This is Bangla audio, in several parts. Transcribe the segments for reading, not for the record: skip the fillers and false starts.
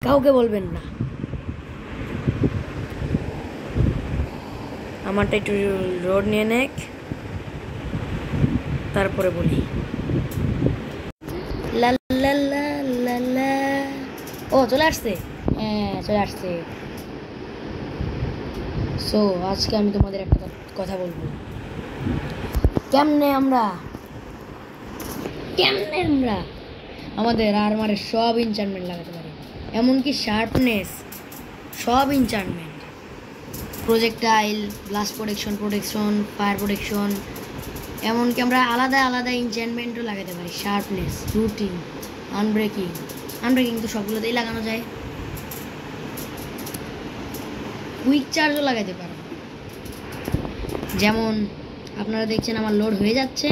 কাউকে বলবেন না। আমারটা একটু রোড নিয়ে নেক, তারপরে বলি। লা লা লা লা লা। ও চলে আসছে, হ্যাঁ চলে আসছে। সো আজকে আমি তোমাদের একটা কথা বলবো, কেমনে আমরা আমাদের আর্মারের সব ইনচার্টমেন্ট লাগাতে পারি, এমনকি শার্পনেস, সব ইনচার্টমেন্ট, projectile, blast protection, fire protection, এমনকি আমরা আলাদা আলাদা ইনচার্টমেন্টও লাগাতে পারি। শার্পনেস, রুটিং, আনব্রেকিং তো সবগুলোতেই লাগানো যায়। কুইক চার্জও লাগাতে পারো। যেমন আপনারা দেখছেন আমার লোড হয়ে যাচ্ছে,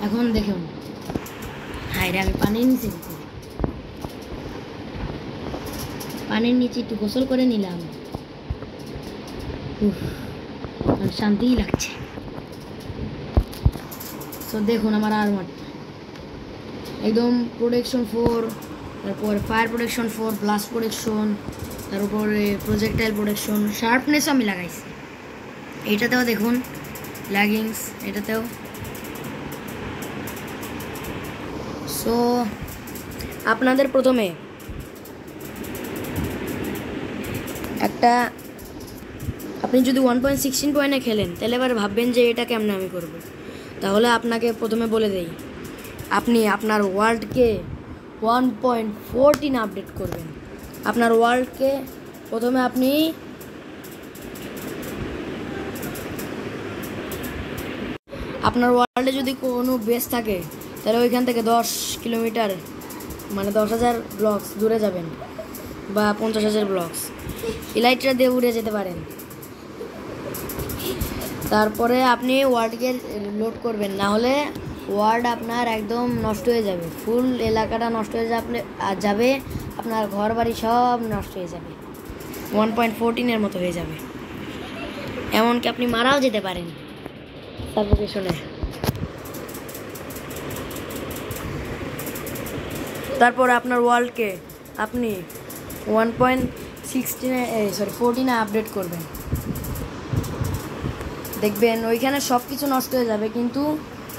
এখন দেখুন, হায় রে আমি পানির নিচে একটু গোসল করে নিলাম, শান্তিই লাগছে। তো দেখুন আমার আর্মার একদম প্রোটেকশন 4, তারপর ফায়ার প্রোটেকশন 4, ব্লাস্ট প্রোটেকশন, তার উপরে প্রজেক্টাইল প্রোটেকশন, শার্পনেসও আমি লাগাইছি। এইটাতেও দেখুন ল্যাগিংস, এটাতেও। সো আপনাদের প্রথমে আপনি যদি 1.16 পয়েন্টে খেলেন, তাহলে এবার ভাববেন যে এটা কেমনে আমি করব। তাহলে আপনাকে প্রথমে বলে দেই, আপনি আপনার ওয়ার্ল্ডকে 1.14 আপডেট করবেন। আপনার ওয়ার্ল্ডকে প্রথমে আপনার ওয়ার্ল্ডে যদি কোনো বেস থাকে, তাহলে ওইখান থেকে 10 কিলোমিটার মানে 10,000 ব্লকস দূরে যাবেন, বা 50,000 ব্লকস ইলাইট্রা দিয়ে উড়ে যেতে পারেন। তারপরে আপনি ওয়ার্ল্ডকে লোড করবেন, না হলে ওয়ার্ল্ড আপনার একদম নষ্ট হয়ে যাবে, ফুল এলাকাটা নষ্ট হয়ে যাবে, আপনার ঘর বাড়ি সব নষ্ট হয়ে যাবে, 1.14 মতো হয়ে যাবে, এমনকি আপনি মারাও যেতে পারেন সাফোকেশনে। তারপর আপনার ওয়ার্ল্ডকে আপনি 14 আপডেট করবেন, দেখবেন ওইখানে সব কিছু নষ্ট হয়ে যাবে, কিন্তু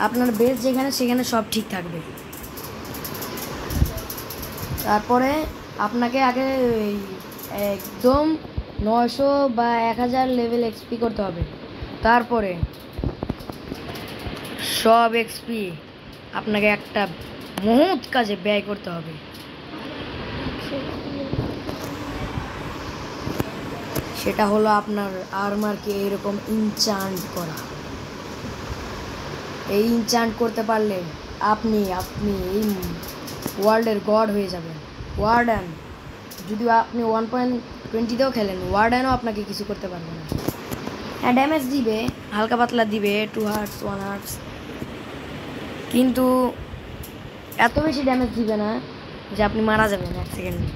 আপনার বেস সেখানে সব ঠিক থাকবে। তারপরে আপনাকে আগে একদম 900 বা 1000 লেভেল এক্সপি করতে হবে। তারপরে সব এক্সপি আপনাকে একটা মহৎ কাজে ব্যয় করতে হবে। সেটা হলো আপনার আর্মারকে এরকম ইনচান্ট করা। এই ইনচান্ট করতে পারলে আপনি এই ওয়ার্ল্ডের গড হয়ে যাবেন। ওয়ার্ডেন যদি আপনি 1.20তেও খেলেন, ওয়ার্ডেনও আপনাকে কিছু করতে পারবে না। হ্যাঁ ড্যামেজ দিবে, হালকা পাতলা দিবে, 2 হার্টস 1 হার্টস, কিন্তু এত বেশি ড্যামেজ দিবে না যে আপনি মারা যাবেন 1 সেকেন্ডে।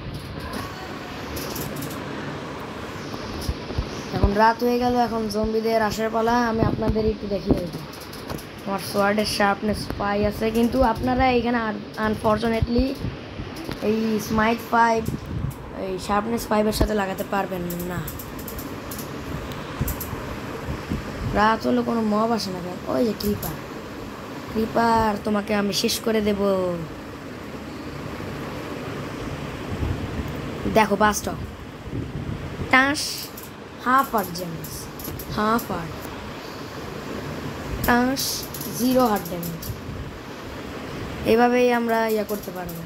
এখন রাত হয়ে গেল, এখন জম্বিদের আসার পালা। আমি আপনাদের একটু দেখিয়ে দেবো। আমার সোয়ার্ডের শার্পনেস 5 আছে, কিন্তু আপনারা এখানে আনফর্চুনেটলি এই স্মাইট 5 এই শার্পনেস 5-এর সাথে লাগাতে পারবেন না। রাত হলো কোনো মব আসে না কেন? ওই যে ক্রিপার তোমাকে আমি শেষ করে দেব। দেখো বাস্ট টাস, half heart damage, half heart টাস, 0 হার্ট ড্যামেজ। এভাবেই আমরা করতে পারবো।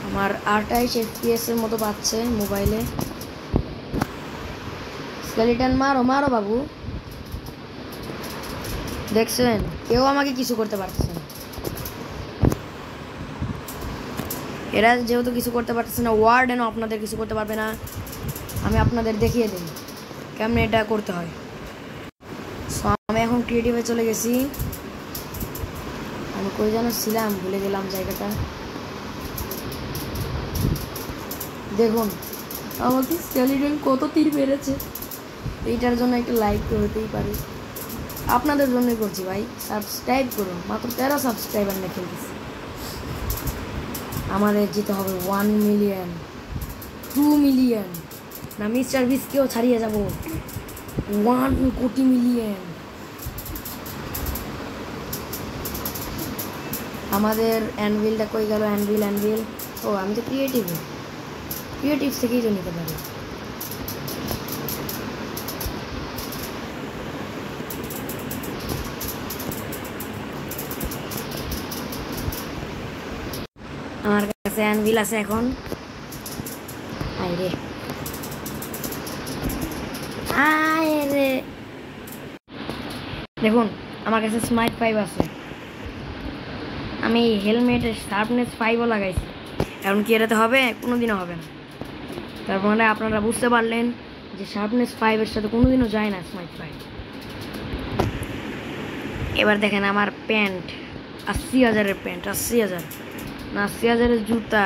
আমার 28 FPS এর মতো পাচ্ছে মোবাইলে। স্কেলিটন মারো বাবু। দেখছেন, কেউ আমাকে কিছু করতে পারতেছে না। এরা যেহেতু কিছু করতে পারতেছে না, ওয়ার্ডেনও আপনাদের কিছু করতে পারবে না। আমি আপনাদের দেখিয়ে দিই কেমনে এটা করতে হয়। সো আমি এখন ক্রিয়েটিভে চলে গেছি। আমি কই যেন ছিলাম, ভুলে গেলাম জায়গাটা। দেখুন আমাকে স্কেলিটন কত তীর মেরেছে। এইটার জন্য একটা লাইক তো হতেই পারে, আপনাদের জন্যই করছি ভাই। সাবস্ক্রাইব করুন, মাত্র 13 সাবস্ক্রাইবার নিয়ে খেলতেছি। আমাদের যেতে হবে 1 মিলিয়ন, 2 মিলিয়ন, না মিস্টার বিস্টকেও ছাড়িয়ে যাব 1 কোটি মিলিয়ন। আমাদের অ্যানভিলটা কই গেল? অ্যানভিল, ও আমি তো ক্রিয়েটিভ থেকেই তো নিতে পারি। আমার কাছে অ্যানভিল আছে এখন। আরে দেখুন আমার কাছে স্মার্ট 5 আছে, আমি হেলমেটের শার্পনেস 5ও লাগাইছি। এখন কি এটাতে হবে? কোনোদিনও হবে না। তারপর মানে আপনারা বুঝতে পারলেন যে শার্পনেস 5-এর সাথে কোনোদিনও যায় না স্মার্ট 5। এবার দেখেন আমার প্যান্ট 80,000-এর প্যান্ট, 80,000 না 80,000-এর জুতা,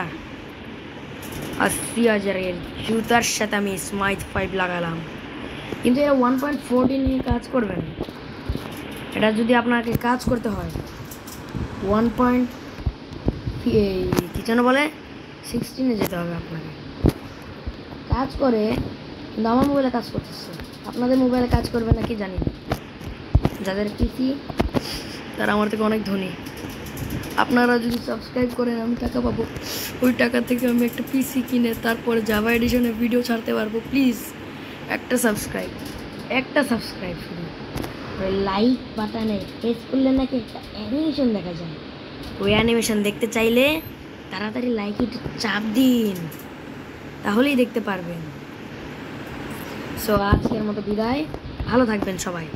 80,000-এর জুতার সাথে আমি স্মার্ট 5 লাগালাম। কিন্তু এটা 1.14 নিয়ে কাজ করবে না। এটা যদি আপনাকে কাজ করতে হয় 16-এ যেতে হবে আপনাকে। কাজ করে, কিন্তু আমার মোবাইলে কাজ করতেছে, আপনাদের মোবাইলে কাজ করবে নাকি জানি না। যাদের পিসি তারা আমার থেকে অনেক ধনী। আপনারা যদি সাবস্ক্রাইব করেন আমি টাকা পাবো, ওই টাকা থেকে আমি একটা পিসি কিনে তারপরে জাভা এডিশনে ভিডিও ছাড়তে পারবো। প্লিজ একটা সাবস্ক্রাইব শুধু। ওই লাইক বাটনে প্রেস করলে নাকি একটা অ্যানিমেশন দেখা যায়, ওই অ্যানিমেশন দেখতে চাইলে তাড়াতাড়ি লাইক একটু চাপ দিন, তাহলেই দেখতে পারবেন। সো আজকের মতো বিদায়, ভালো থাকবেন সবাই।